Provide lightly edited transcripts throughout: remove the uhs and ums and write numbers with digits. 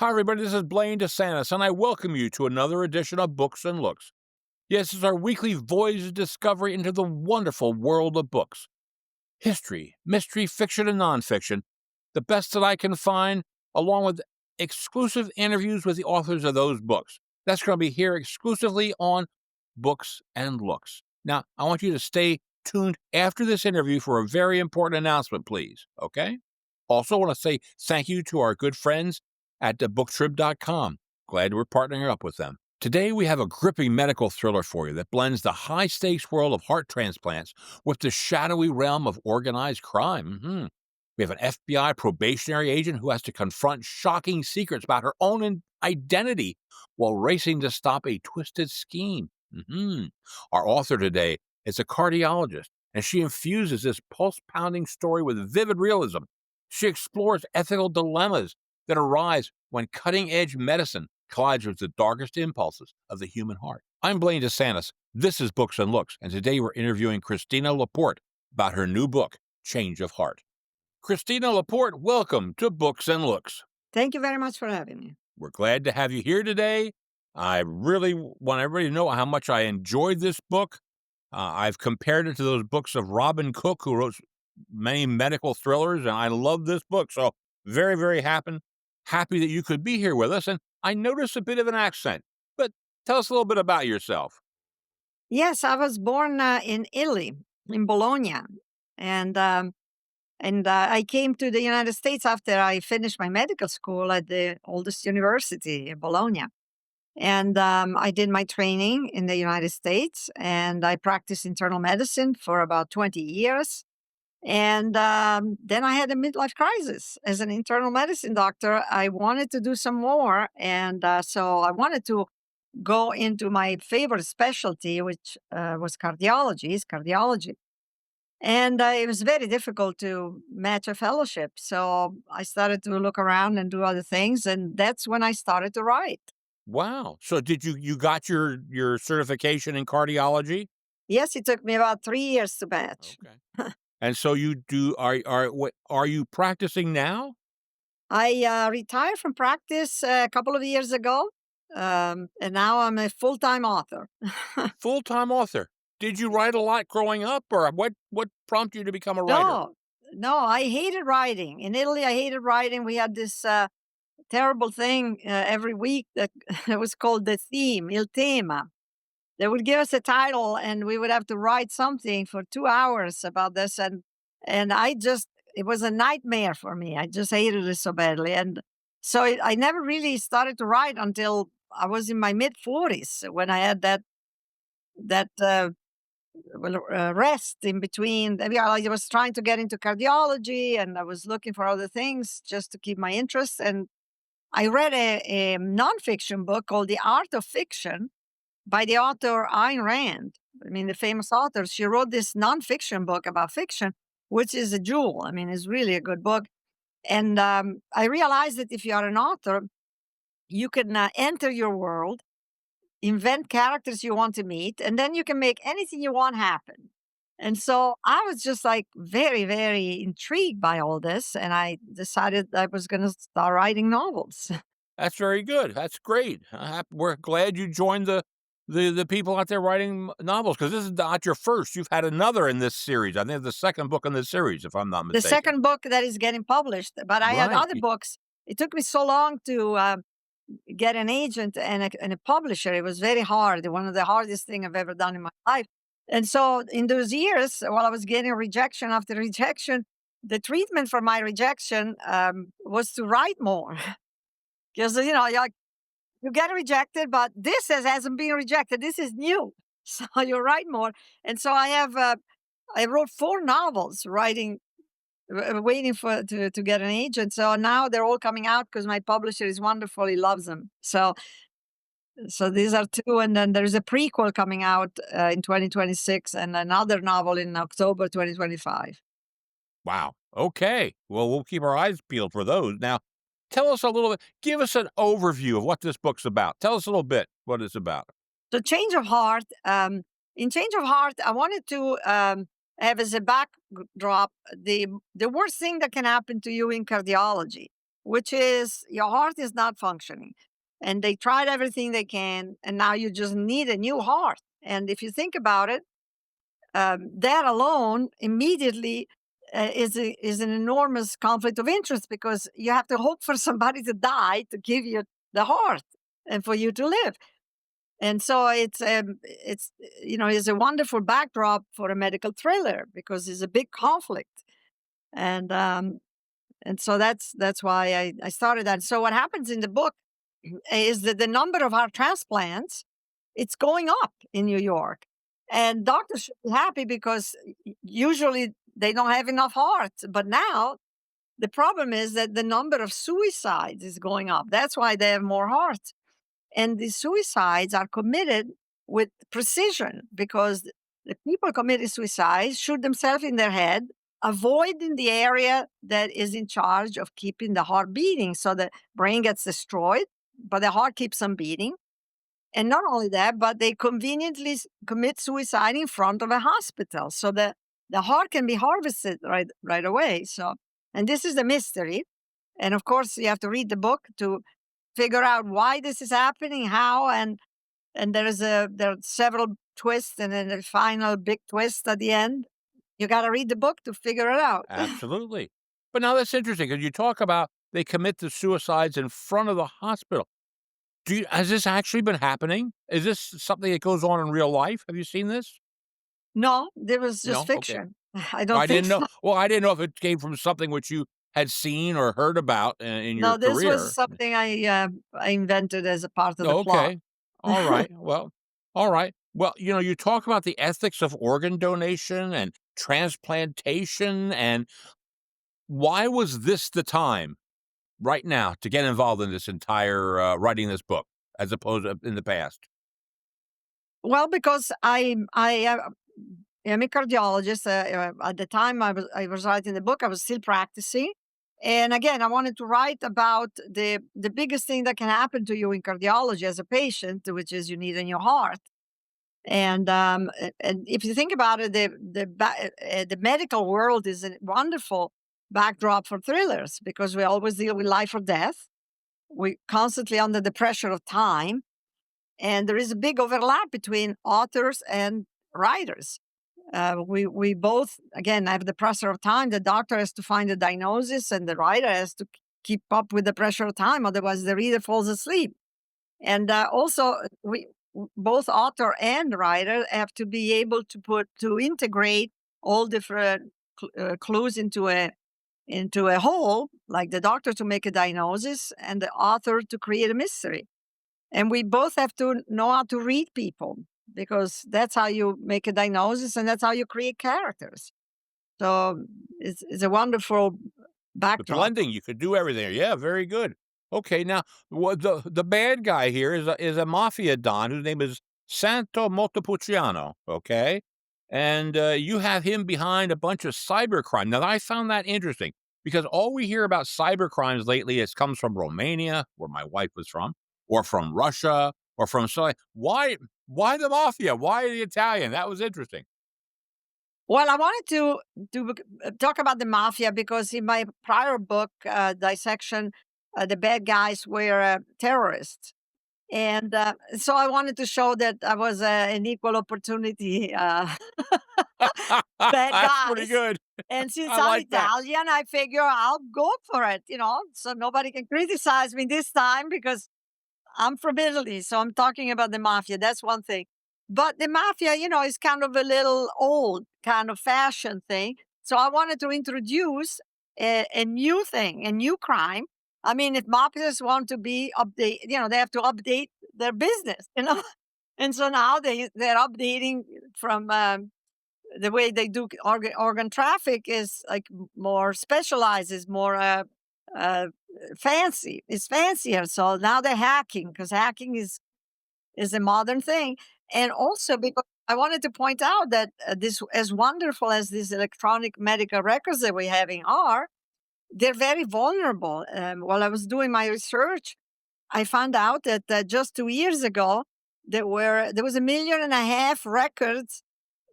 Hi, everybody. This is Blaine DeSantis, and I welcome you to another edition of Books and Looks. Yes, it's our weekly voyage of discovery into the wonderful world of books. History, mystery, fiction, and nonfiction. The best that I can find, along with exclusive interviews with the authors of those books. That's going to be here exclusively on Books and Looks. Now, I want you to stay tuned after this interview for a very important announcement, please. Okay? Also, want to say thank you to our good friends at booktrib.com. Glad we're partnering up with them. Today, we have a gripping medical thriller for you that blends the high stakes world of heart transplants with the shadowy realm of organized crime. We have an FBI probationary agent who has to confront shocking secrets about her own identity while racing to stop a twisted scheme. Our author today is a cardiologist, and she infuses this pulse pounding story with vivid realism. She explores ethical dilemmas that arise when cutting edge medicine collides with the darkest impulses of the human heart. I'm Blaine DeSantis. This is Books and Looks, and today we're interviewing Christina Laporte about her new book, Change of Heart. Christina Laporte, welcome to Books and Looks. Thank you very much for having me. We're glad to have you here today. I really want everybody to know how much I enjoyed this book. I've compared it to those books of Robin Cook, who wrote many medical thrillers, and I love this book. So very, very happy that you could be here with us. And I noticed a bit of an accent, but tell us a little bit about yourself. Yes, I was born in Italy, in Bologna, and I came to the United States after I finished my medical school at the oldest university in Bologna. And I did my training in the United States, and I practiced internal medicine for about 20 years. And then I had a midlife crisis. As an internal medicine doctor, I wanted to do some more. And so I wanted to go into my favorite specialty, which was cardiology. And it was very difficult to match a fellowship. So I started to look around and do other things. And that's when I started to write. Wow. So did you got your certification in cardiology? Yes, it took me about 3 years to match. Okay. And so you do what are you practicing now? I retired from practice a couple of years ago, and now I'm a full time author. Full-time author. Did you write a lot growing up, or what prompted you to become a writer? No, no, I hated writing. In Italy, I hated writing. We had this terrible thing every week that it was called the theme, il tema. They would give us a title, and we would have to write something for 2 hours about this, and it was a nightmare for me. I just hated it so badly, and so I never really started to write until I was in my mid 40s when I had that rest in between. I was trying to get into cardiology, and I was looking for other things just to keep my interest. And I read a nonfiction book called The Art of Fiction by the author Ayn Rand. I mean, the famous author. She wrote this nonfiction book about fiction, which is a jewel. I mean, it's really a good book. And I realized that if you are an author, you can enter your world, invent characters you want to meet, and then you can make anything you want happen. And so I was just like very, very intrigued by all this. And I decided I was going to start writing novels. That's very good. That's great. We're glad you joined the people out there writing novels, because this is not your first. You've had another in this series. I think the second book in this series, if I'm not The mistaken. second book that is getting published, but I had Right. other books. It took me so long to get an agent and a publisher. It was very hard. One of the hardest thing I've ever done in my life. And so in those years, while I was getting rejection after rejection, the treatment for my rejection was to write more. Because, you get rejected, but hasn't been rejected. This is new. So you write more. And so I wrote 4 novels waiting to get an agent. So now they're all coming out because my publisher is wonderful. He loves them. So these are 2, and then there's a prequel coming out in 2026, and another novel in October 2025. Wow. Okay. Well, we'll keep our eyes peeled for those. Now, tell us a little bit. Give us an overview of what this book's about. Tell us a little bit what it's about. So Change of Heart. In Change of Heart, I wanted to have as a backdrop the worst thing that can happen to you in cardiology. which is your heart is not functioning. And they tried everything they can, and now you just need a new heart. And if you think about it, that alone immediately is an enormous conflict of interest because you have to hope for somebody to die to give you the heart and for you to live. And so it's it's a wonderful backdrop for a medical thriller because it's a big conflict. And so that's why I started that. So what happens in the book is that the number of heart transplants, it's going up in New York. And doctors should be happy because usually they don't have enough hearts. But now the problem is that the number of suicides is going up. That's why they have more hearts. And the suicides are committed with precision because the people committing suicide shoot themselves in their head, avoiding the area that is in charge of keeping the heart beating. So the brain gets destroyed, but the heart keeps on beating. And not only that, but they conveniently commit suicide in front of a hospital. So the heart can be harvested right away. So, and this is the mystery. And of course, you have to read the book to figure out why this is happening, how, and there are several twists, and then the final big twist at the end. You got to read the book to figure it out. Absolutely. But now that's interesting because you talk about they commit the suicides in front of the hospital. Has this actually been happening? Is this something that goes on in real life? Have you seen this? No, there was just No? Okay. fiction. I don't I think didn't know. so. Well, I didn't know if it came from something which you had seen or heard about in your No, this was career. something I invented as a part of the plot. Okay. All right. Well, all right. Well, you talk about the ethics of organ donation and transplantation, and why was this the time right now to get involved in this entire writing this book as opposed to in the past? Well, because am a cardiologist. At the time I was writing the book, I was still practicing. And again, I wanted to write about the biggest thing that can happen to you in cardiology as a patient, which is you need in your heart. And if you think about it, the medical world is a wonderful backdrop for thrillers because we always deal with life or death. We constantly under the pressure of time, and there is a big overlap between authors and writers. We both again have the pressure of time. The doctor has to find a diagnosis, and the writer has to keep up with the pressure of time. Otherwise, the reader falls asleep. And also, we both author and writer have to be able to integrate all different clues into a whole, like the doctor to make a diagnosis and the author to create a mystery. And we both have to know how to read people because that's how you make a diagnosis and that's how you create characters. So it's a wonderful The backdrop. blending, you could do everything. Yeah, very good. Okay, now what the bad guy here is a mafia don whose name is Santo Montepulciano, okay? And you have him behind a bunch of cybercrime. Now, I found that interesting because all we hear about cyber crimes lately is comes from Romania, where my wife was from, or from Russia, or from so why the mafia? Why the Italian? That was interesting. Well, I wanted to talk about the mafia because in my prior book, Dissection, the bad guys were terrorists. And so I wanted to show that I was an equal opportunity bad That's pretty guys. good. And since I I'm like that. Italian, I figure I'll go for it, so nobody can criticize me this time because I'm from Italy. So I'm talking about the mafia. That's one thing. But the mafia, is kind of a little old, kind of fashion thing. So I wanted to introduce a new thing, a new crime. I mean, if mafias want to be update, they have to update their business. And so now they're updating from the way they do organ traffic is like more specialized, is more uh, fancy. It's fancier. So now they're hacking because hacking is a modern thing, and also because I wanted to point out that this, as wonderful as these electronic medical records that we're having are, they're very vulnerable. While I was doing my research, I found out that just 2 years ago there was 1.5 million records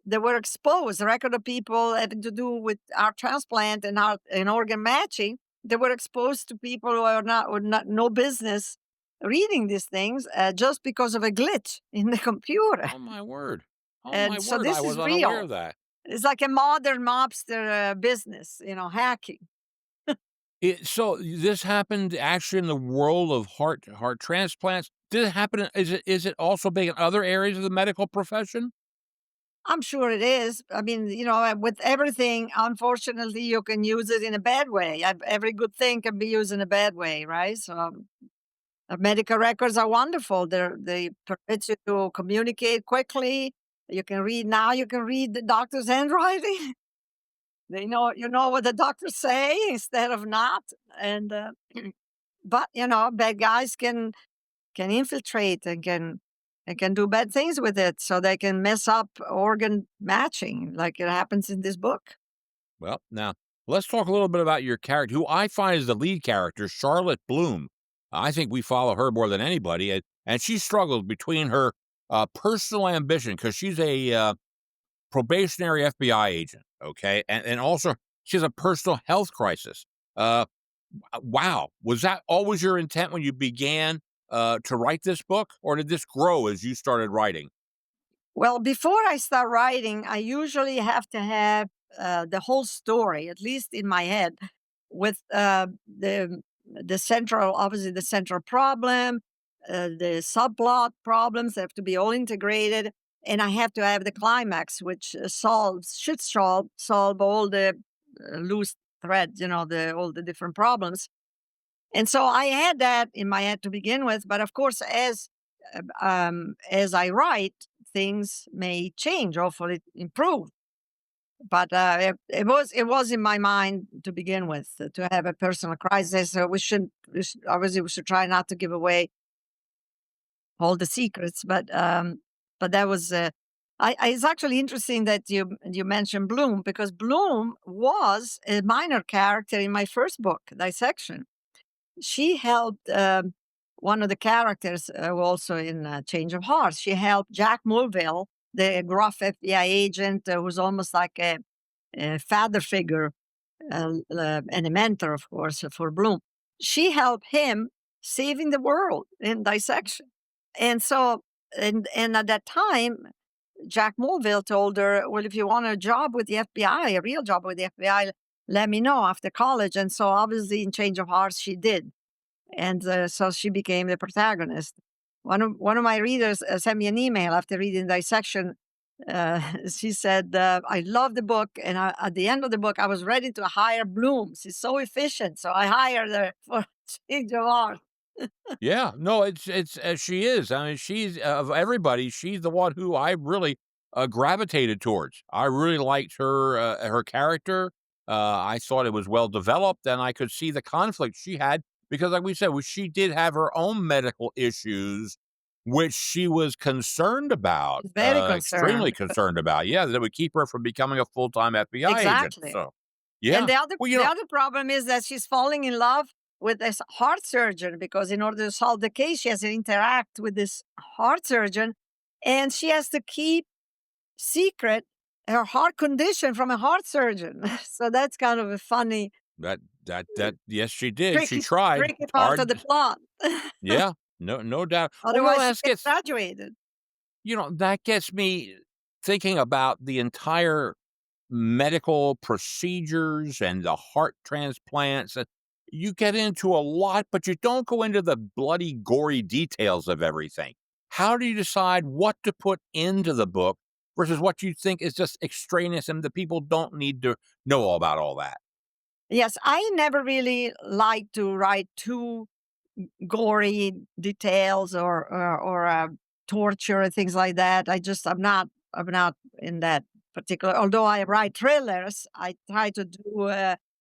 that were exposed, record of people having to do with our transplant and organ matching they were exposed to people who are not, or not no business reading these things, just because of a glitch in the computer. Oh my word. Oh my And so word. I this was is unaware real. of that. It's like a modern mobster business, hacking. So this happened actually in the world of heart transplants? Did it happen is it also big in other areas of the medical profession? I'm sure it is. I mean, with everything, unfortunately, you can use it in a bad way. Every good thing can be used in a bad way, right? So, medical records are wonderful. They permit you to communicate quickly. You can read now. You can read the doctor's handwriting. You know what the doctors say instead of not. And but bad guys can infiltrate and can do bad things with it, so they can mess up organ matching like it happens in this book. Well, now let's talk a little bit about your character, who I find is the lead character, Charlotte Bloom. I think we follow her more than anybody, and she struggles between her personal ambition because she's a probationary FBI agent, okay, and also she has a personal health crisis. Uh, wow, was that always your intent when you began to write this book, or did this grow as you started writing? Well, before I start writing, I usually have to have the whole story, at least in my head, with the central, obviously the central problem, the subplot problems have to be all integrated, and I have to have the climax, which should solve all the loose threads, the all the different problems. And so I had that in my head to begin with, but of course, as I write, things may change, hopefully improve. But it was in my mind to begin with, to have a personal crisis. So obviously we should try not to give away all the secrets. But that was. It's actually interesting that you mentioned Bloom, because Bloom was a minor character in my first book, Dissection. She helped one of the characters, also in Change of Hearts. She helped Jack Mulville, the gruff FBI agent, who's almost like a father figure, and a mentor, of course, for Bloom. She helped him saving the world in Dissection. And so, and at that time, Jack Mulville told her, "Well, if you want a job with the FBI, a real job with the FBI, let me know after college." And so, obviously, in Change of Hearts, she did, and so she became the protagonist. One of my readers sent me an email after reading Dissection. She said, "I love the book, and at the end of the book, I was ready to hire Bloom. She's so efficient, so I hired her for Change of Heart." Yeah, no, it's she is. I mean, she's of everybody, she's the one who I really gravitated towards. I really liked her character. I thought it was well developed, and I could see the conflict she had because, like we said, she did have her own medical issues, which she was concerned about, She's very extremely concerned. concerned about. Yeah, that would keep her from becoming a full time FBI agent. Exactly. So, And yeah, the other well, the other problem is that she's falling in love with this heart surgeon, because in order to solve the case, she has to interact with this heart surgeon, and she has to keep secret her heart condition from a heart surgeon. So that's kind of a funny, that yes, she did. She tricky, tried tricky part of the hard. plot. Yeah, no doubt. Well, Otherwise, she gets graduated. that gets me thinking about the entire medical procedures and the heart transplants. You get into a lot, but you don't go into the bloody, gory details of everything. How do you decide what to put into the book versus what you think is just extraneous and the people don't need to know all about all that? Yes, I never really like to write too gory details, or torture and things like that. I'm not in that particular. Although I write thrillers, I try to do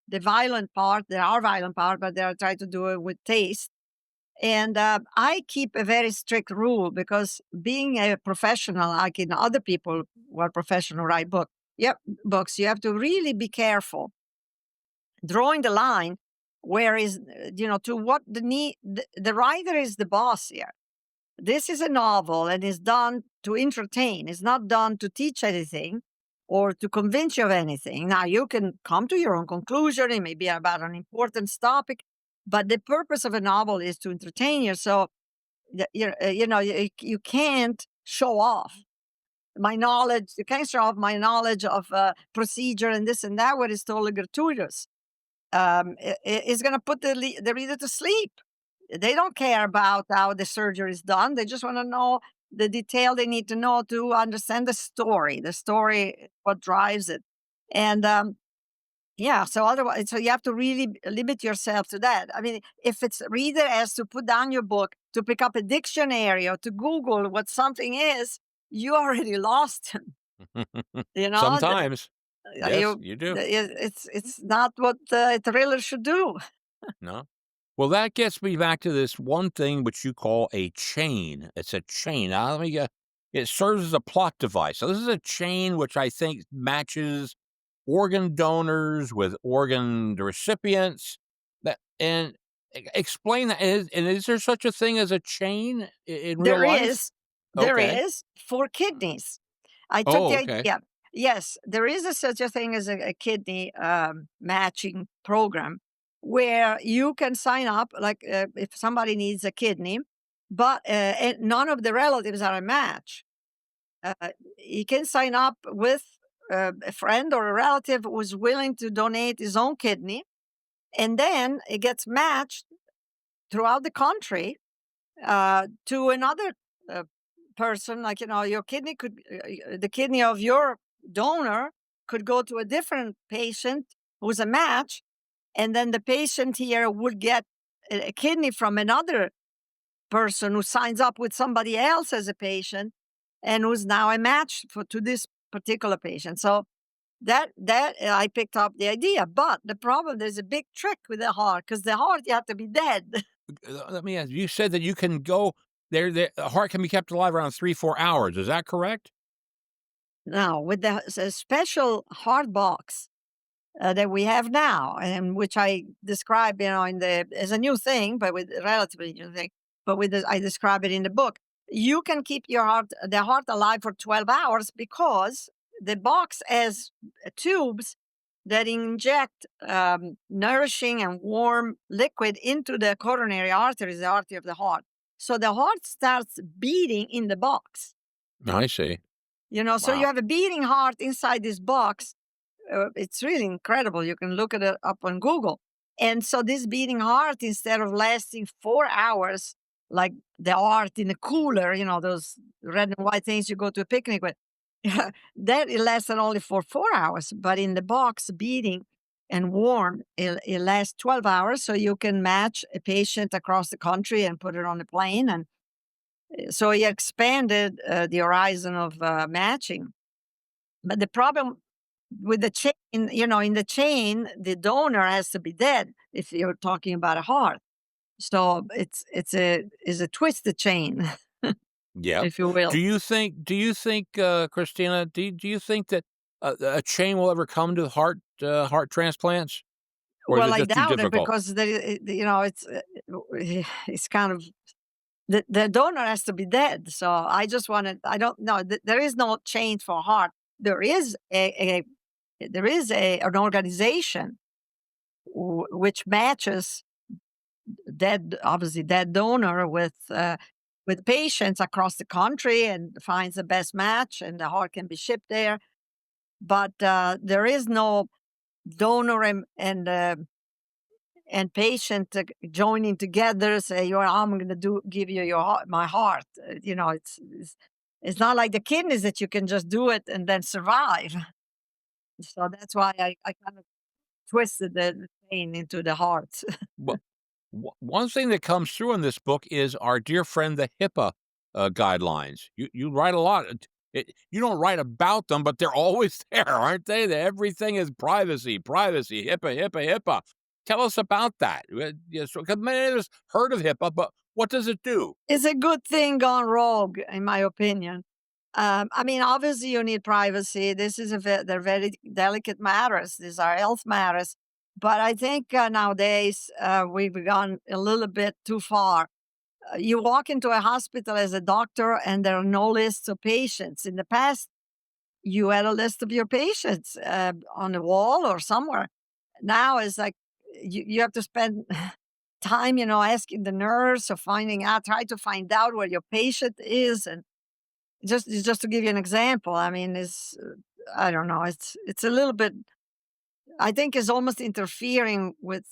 the violent part. There are violent part, but I try to do it with taste. And I keep a very strict rule, because being a professional, like in other people who are professional write yep, books, you have to really be careful drawing the line where is, to what the writer is the boss here. This is a novel and is done to entertain. It's not done to teach anything. or to convince you of anything. Now, you can come to your own conclusion. It may be about an important topic, but the purpose of a novel is to entertain you. So, you can't show off my knowledge. You can't show off my knowledge of procedure and this and that, what is totally gratuitous. It's going to put the reader to sleep. They don't care about how the surgery is done. They just want to know the detail they need to know to understand the story. The story is what drives it. And yeah, so otherwise, so you have to really limit yourself to that. I mean, if it's reader has to put down your book to pick up a dictionary or to Google what something is, you already lost him. You know, Sometimes. Yes, you you do. it's not what a thriller should do. No. Well, that gets me back to this one thing which you call a chain. It's a chain. Now, let me get it serves as a plot device. So this is a chain which I think matches organ donors with organ recipients. That and explain that. Is there such a thing as a chain in real There life? is, there Okay. is for kidneys. I took Oh, the okay. idea. Yes, there is such a thing as a kidney matching program where you can sign up, like if somebody needs a kidney, but and none of the relatives are a match. You can sign up with a friend or a relative who's willing to donate his own kidney, and then it gets matched throughout the country to another uh, person. Like, your kidney could, the kidney of your donor could go to a different patient who's a match, and then the patient here would get a kidney from another person who signs up with somebody else as a patient and who's now a match for to this particular patient. So that I picked up the idea, but the problem, there's a big trick with the heart, because the heart, you have to be dead. Let me ask. You said that you can go there. The heart can be kept alive around 3-4 hours. Is that correct? Now, with the special heart box that we have now, and which I describe, in the as a new thing, but with relatively new thing, but with I describe it in the book. You can keep the heart alive for 12 hours because the box has tubes that inject nourishing and warm liquid into the coronary arteries, the artery of the heart. So the heart starts beating in the box. I see. So you Wow. have a beating heart inside this box. It's really incredible. You can look at it up on Google. And so this beating heart, instead of lasting 4 hours, like the heart in a cooler, those red and white things you go to a picnic with, that it lasted only for 4 hours. But in the box, beating and warm, it lasts 12 hours. So you can match a patient across the country and put it on a plane. And so he expanded the horizon of matching. But the problem with the chain, in the chain, the donor has to be dead if you're talking about a heart. So it's a twisted chain, Yep. if you will. Do you think, Christina, do you think that a chain will ever come to heart transplants, or is Well, it I just too doubt it difficult? because it's kind of the donor has to be dead. So I just wanted. I don't know. There is no chain for heart. There is an organization which matches obviously dead donor with patients across the country and finds the best match, and the heart can be shipped there. But there is no donor and patient joining together. Say, I'm going to give you my heart." It's not like the kidneys that you can just do it and then survive. So that's why I kind of twisted the pain into the heart. Well, one thing that comes through in this book is our dear friend the HIPAA guidelines. You write a lot. You don't write about them, but they're always there, aren't they? That everything is privacy, privacy, HIPAA, HIPAA, HIPAA. Tell us about that. Yes, because many of us heard of HIPAA, but what does it do? It's a good thing gone rogue, in my opinion. I mean, obviously, you need privacy. This is they're very delicate matters. These are health matters. But I think nowadays we've gone a little bit too far. You walk into a hospital as a doctor, and there are no lists of patients. In the past, you had a list of your patients on the wall or somewhere. Now it's like you have to spend time, asking the nurse or finding out, try to find out where your patient is, and just to give you an example. I mean, I don't know. It's a little bit. I think it's almost interfering with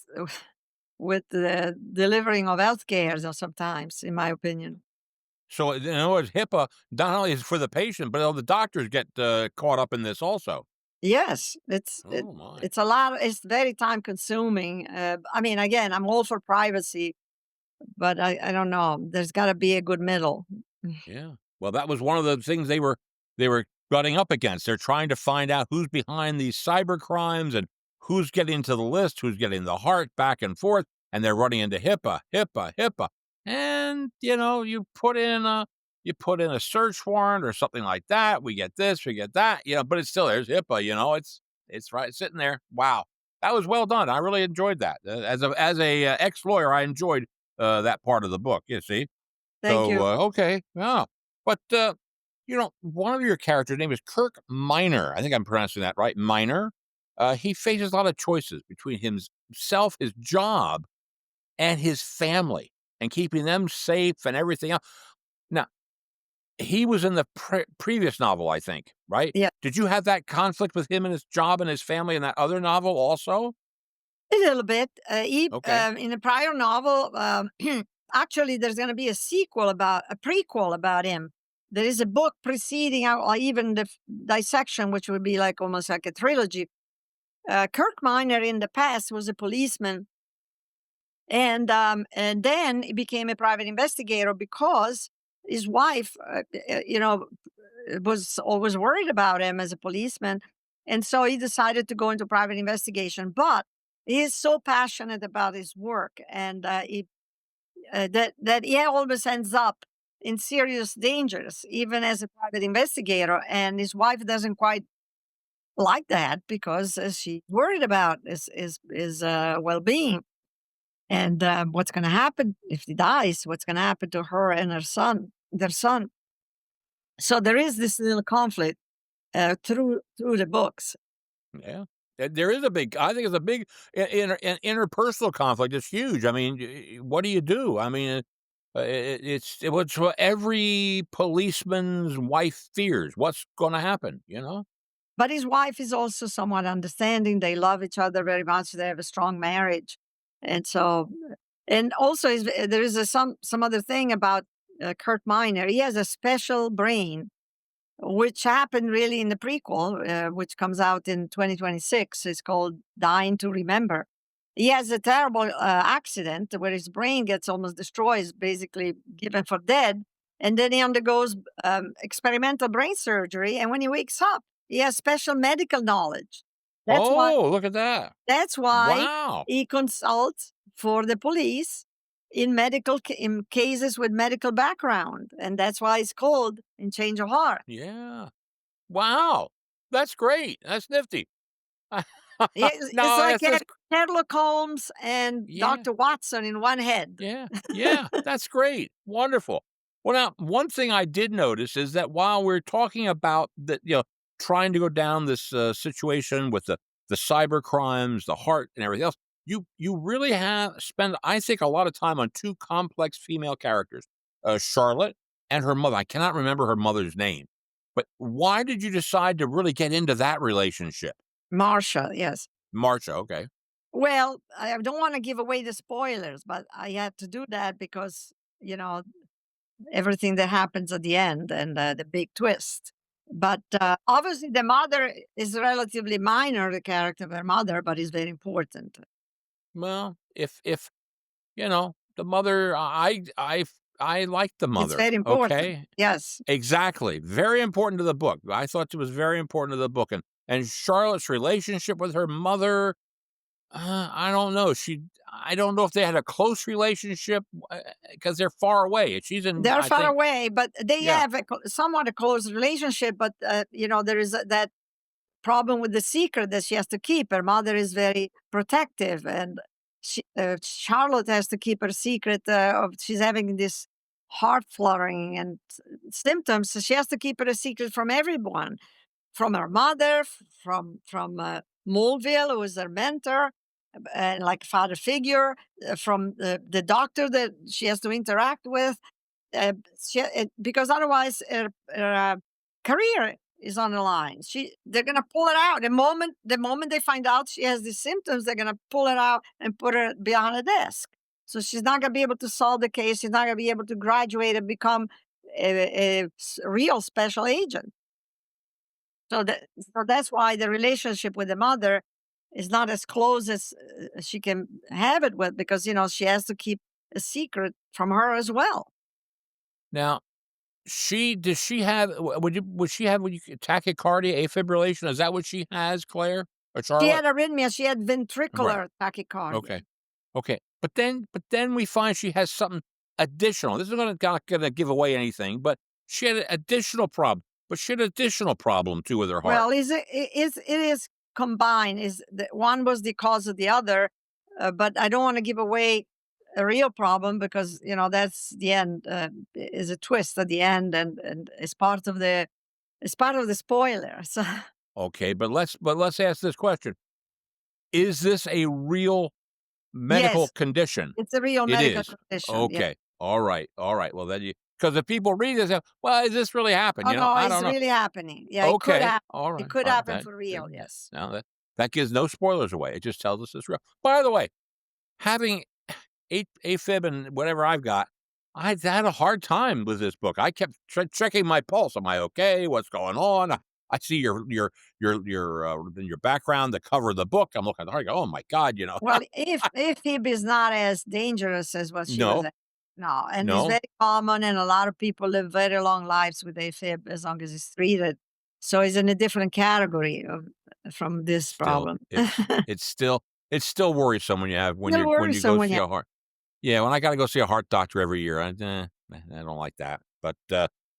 with the delivering of healthcare. Sometimes, in my opinion. So, in other words, HIPAA not only is for the patient, but all the doctors get, caught up in this also. Yes, Oh my. it's a lot. It's very time consuming. I mean, again, I'm all for privacy, but I don't know. There's got to be a good middle. Yeah. Well, that was one of the things they were butting up against. They're trying to find out who's behind these cyber crimes and who's getting to the list, who's getting the heart back and forth, and they're running into HIPAA, HIPAA, HIPAA. And, you put in a search warrant or something like that. We get this, we get that, but it's still there's HIPAA, it's right sitting there. Wow. That was well done. I really enjoyed that. As a ex-lawyer, I enjoyed that part of the book, you see. Thank So, you. okay, yeah. But, one of your characters' name is Kirk Miner. I think I'm pronouncing that right, Miner. He faces a lot of choices between himself, his job, and his family, and keeping them safe and everything else. Now, he was in the previous novel, I think, right? Yeah, Did you have that conflict with him and his job and his family in that other novel also? a little bit. Okay. In a prior novel, actually, there's going to be a prequel about him. There is a book preceding, or even the dissection, which would be like almost like a trilogy. Kirk Miner in the past was a policeman, and then he became a private investigator because his wife, was always worried about him as a policeman, and so he decided to go into private investigation. But he is so passionate about his work, and that he always ends up in serious dangers, even as a private investigator. And his wife doesn't quite like that because she's worried about his well being. And what's going to happen if he dies? What's going to happen to her and their son? So there is this little conflict through the books. Yeah. There is a big I think it's a big interpersonal conflict. It's huge. I mean, what do you do? I mean, it's what every policeman's wife fears. What's gonna happen, you know? But his wife is also somewhat understanding. They love each other very much. They have a strong marriage, and so, and also there is some other thing about Kurt Miner. He has a special brain, which happened really in the prequel, which comes out in 2026. It's called Dying to Remember. He has a terrible accident where his brain gets almost destroyed, is basically given for dead. And then he undergoes experimental brain surgery. And when he wakes up, he has special medical knowledge. That's why Oh, look at that. that's why Wow. he consults for the police in cases with medical background, and that's why it's called in Change of Heart. Yeah. Wow. That's great. That's nifty. It's No, like that's just Sherlock Holmes and yeah. Dr. Watson in one head. Yeah, yeah, that's great. Wonderful. Well, now, one thing I did notice is that while we're talking about trying to go down this situation with the cyber crimes, the heart, and everything else, you really have spent, I think, a lot of time on two complex female characters, Charlotte and her mother. I cannot remember her mother's name, but why did you decide to really get into that relationship, Marsha, yes. Marcia? Okay. Well, I don't want to give away the spoilers, but I had to do that because, you know, everything that happens at the end and the big twist. But obviously, the mother is relatively minor, the character of her mother, but is very important. Well, if the mother, I like the It's mother, very important. okay? Yes. Exactly, very important to the book. I thought it was very important to the book, and Charlotte's relationship with her mother, I don't know, I don't know if they had a close relationship, because 'cause they're far away, she's in, They're I far think away, but they yeah. have somewhat a close relationship. But there is that problem with the secret that she has to keep. Her mother is very protective, and Charlotte has to keep her secret of she's having this heart fluttering and symptoms. So she has to keep it a secret from everyone, from her mother, from Mulville, who was her mentor, and like father figure, from the doctor that she has to interact with, because otherwise her career is on the line. They're gonna pull it out the moment they find out she has these symptoms. They're gonna pull it out and put her behind a desk. So she's not gonna be able to solve the case. She's not gonna be able to graduate and become a real special agent. So that's why the relationship with the mother is not as close as she can have it with, because she has to keep a secret from her as well. Now, does she have would she have tachycardia, afibrillation? Is that what she has, Claire or She Charlotte? had arrhythmia. She had Right. ventricular tachycardia. Okay. Okay. But then we find she has something additional. This is not gonna give away anything, but she had an additional problem. But she had an additional problem too with her heart. Well, it is combined. Is the one was the cause of the other, but I don't want to give away a real problem, because that's the end. Is a twist at the end, and it's part of the spoiler. So Okay, but let's ask this question. Is this a real medical yes, condition? it's a real It medical is. condition. Yeah. Okay. All right. All right. Well, then you, because if people read this, well, is this really happen? Oh no, I it's don't know. really happening. Yeah, it could Okay. happen. All It right. could All right. happen for real. Yeah. Yes. No, that gives no spoilers away. It just tells us it's real. By the way, having AFib and whatever I've got, I had a hard time with this book. I kept checking my pulse. Am I okay? What's going on? I see in your background, the cover of the book. I'm looking at the heart. I go, oh my God, Well, if Hib is not as dangerous as what she was no, at. No, and it's no, very common, and a lot of people live very long lives with AFib as long as it's treated. So it's in a different category from this still, problem. it's still worrisome when you have Still when you worrisome go when see you. a heart. Yeah, when I got to go see a heart doctor every year, I don't like that. But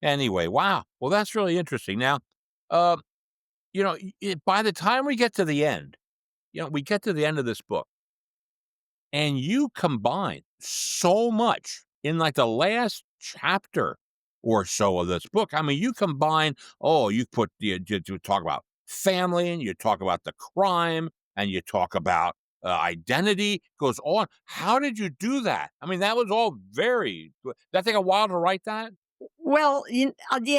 anyway, wow. Well, that's really interesting. Now, uh, by the time we get to the end, we get to the end of this book, and you combine so much in like the last chapter or so of this book. I mean, you combine, you put you talk about family, and you talk about the crime, and you talk about identity, goes on. How did you do that? I mean, that was all that take a while to write that? Well,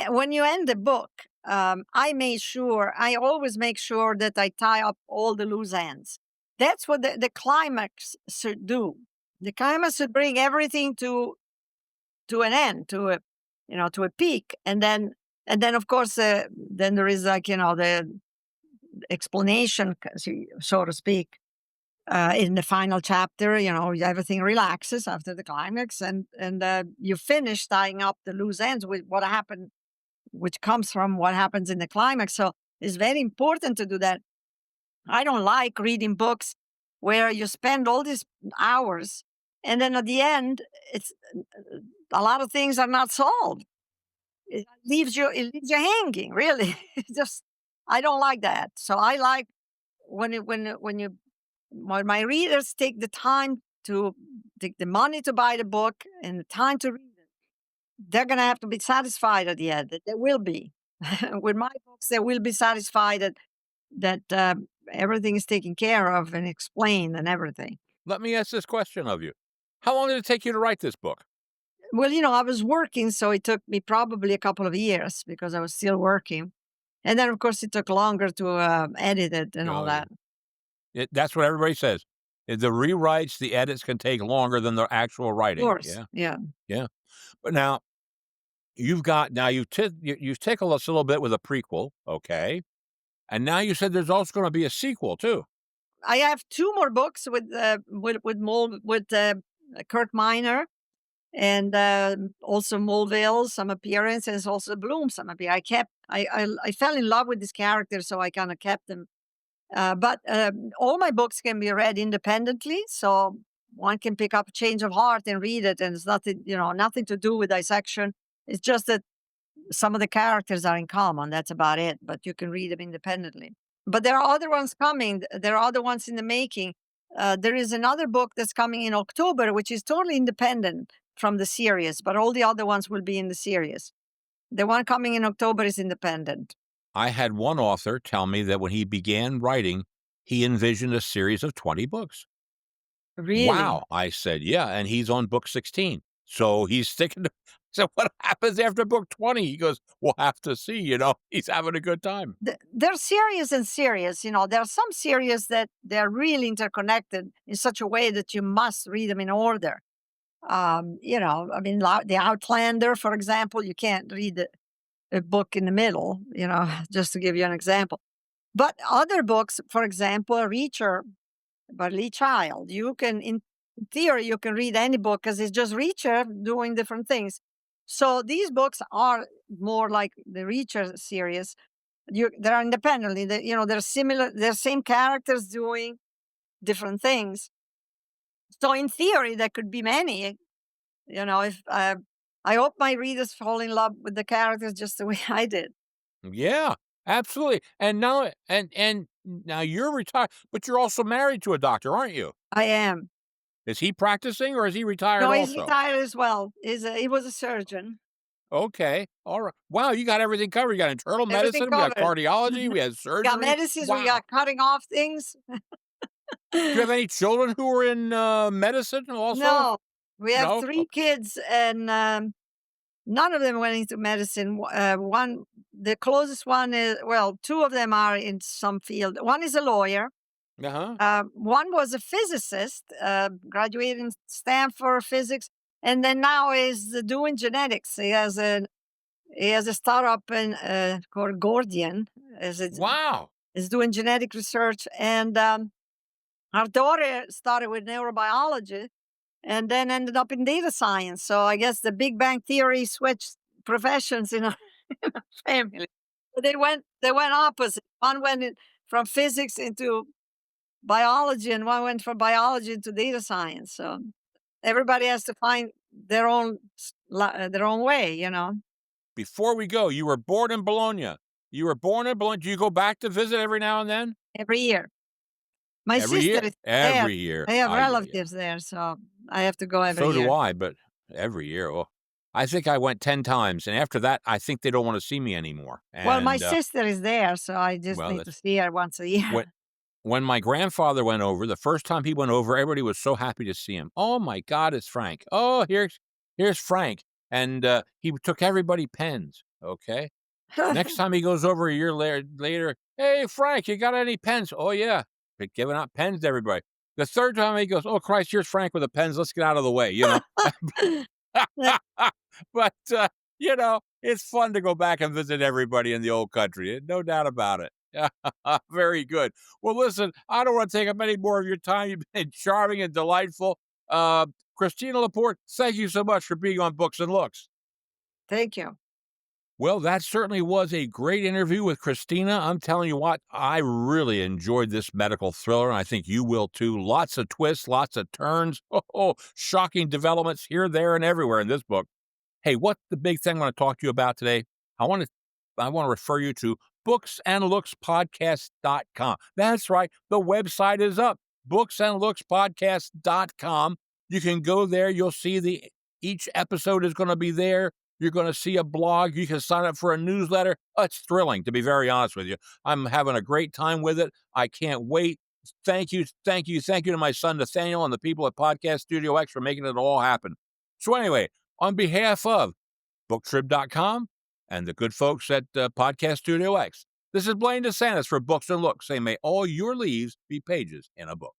when you end the book, I always make sure that I tie up all the loose ends. That's what the climax should do. The climax should bring everything to an end, to a peak, and then of course, then there is, like, the explanation, so to speak, in the final chapter. Everything relaxes after the climax, and you finish tying up the loose ends with what happened, which comes from what happens in the climax. So it's very important to do that. I don't like reading books where you spend all these hours, and then at the end, it's a lot of things are not solved. It leaves you hanging, really. It's just, I don't like that. So I like when my readers take the time to take the money to buy the book and the time to read it. They're gonna have to be satisfied at the end. They will be. With my books, they will be satisfied that everything is taken care of and explained and everything. Let me ask this question of you: how long did it take you to write this book? Well, I was working, so it took me probably a couple of years because I was still working. And then, of course, it took longer to edit it and all Oh, yeah. that. Of That's what everybody says. The rewrites, the edits can take longer than the actual writing. course. Yeah, Yeah. yeah. But now you've taken us a little bit with a prequel, okay, and now you said there's also going to be a sequel too. I have two more books with Kurt Miner, and also Mulville, some appearances, also Bloom, some appear. I fell in love with this character, so I kind of kept them. But all my books can be read independently, so one can pick up Change of Heart and read it, and it's nothing to do with dissection. It's just that some of the characters are in common. That's about it. But you can read them independently. But there are other ones coming. There are other ones in the making. There is another book that's coming in October, which is totally independent from the series, but all the other ones will be in the series. The one coming in October is independent. I had one author tell me that when he began writing, he envisioned a series of 20 books. Really? "Wow," I said, "Yeah," and he's on book 16. So he's sticking to so what happens after book 20? He goes, "We'll have to see," He's having a good time. They're serious and serious. There are some series that they're really interconnected in such a way that you must read them in order. I mean, The Outlander, for example, you can't read a book in the middle, just to give you an example. But other books, for example, Reacher by Lee Child, in theory, you can read any book because it's just Reacher doing different things. So these books are more like the Reacher series. They're independently, they're similar, they're same characters doing different things. So in theory, there could be many. If I hope my readers fall in love with the characters just the way I did. Yeah, absolutely, and now you're retired, but you're also married to a doctor, aren't you? I am. Is he practicing or is he retired No, he's also? retired as well. He was a surgeon. Okay, alright. Wow, you got everything covered. You got internal Everything medicine, we got covered. cardiology, we had We got surgery. medicines, we Wow. got cutting off things. Do you have any children who are in, medicine also? No, we have No? 3 kids, and none of them went into medicine. The closest one is, well, 2 of them are in some field. One is a lawyer. Uh-huh. One was a physicist, graduated in Stanford physics, and then now is doing genetics. He has a startup called Gordian. Wow. Is doing genetic research, and our daughter started with neurobiology, and then ended up in data science. So I guess the Big Bang Theory switched professions in our, in our family. But they went opposite. One went from physics into biology, and one went from biology into data science. So everybody has to find their own way. Before we go, you were born in Bologna. You were born in Bologna. Do you go back to visit every now and then? Every year. My Every sister year? is there. Every year. I have Yeah, yeah. relatives there, so I have to go every So do year. I, but every year, well, I think I went 10 times, and after that, I think they don't wanna see me anymore, Well, my and, sister is there, so I just well, need to that's see her once a year. when when my grandfather went over, the first time he went over, everybody was so happy to see him. "Oh my god, it's Frank. Oh, here's Frank," and, he took everybody pens, okay? Next time he goes over a year later, "Hey, Frank, you got any pens?" "Oh, yeah." Been giving out pens to everybody. The third time he goes, "Oh, Christ, here's Frank with the pens. Let's get out of the way," That But, it's fun to go back and visit everybody in the old country, no doubt about it. Very good. Well, listen, I don't wanna take up any more of your time. You've been charming and delightful. Uh, Christina Laporte, thank you so much for being on Books and Looks. Thank you. Well, that certainly was a great interview with Christina. I'm telling you what, I really enjoyed this medical thriller, and I think you will too. Lots of twists, lots of turns. Oh, shocking developments here, there, and everywhere in this book. Hey, what's the big thing I want to talk to you about today? I want to I want to refer you to booksandlookspodcast.com. That's right. The website is up. Booksandlookspodcast.com. You can go there. You'll see each episode is going to be there. You're going to see a blog. You can sign up for a newsletter. It's thrilling, to be very honest with you. I'm having a great time with it. I can't wait. Thank you, thank you, thank you to my son Nathaniel and the people at Podcast Studio X for making it all happen. So anyway, on behalf of booktrib.com and the good folks at Podcast Studio X, this is Blaine DeSantis for Books and Looks, saying may all your leaves be pages in a book.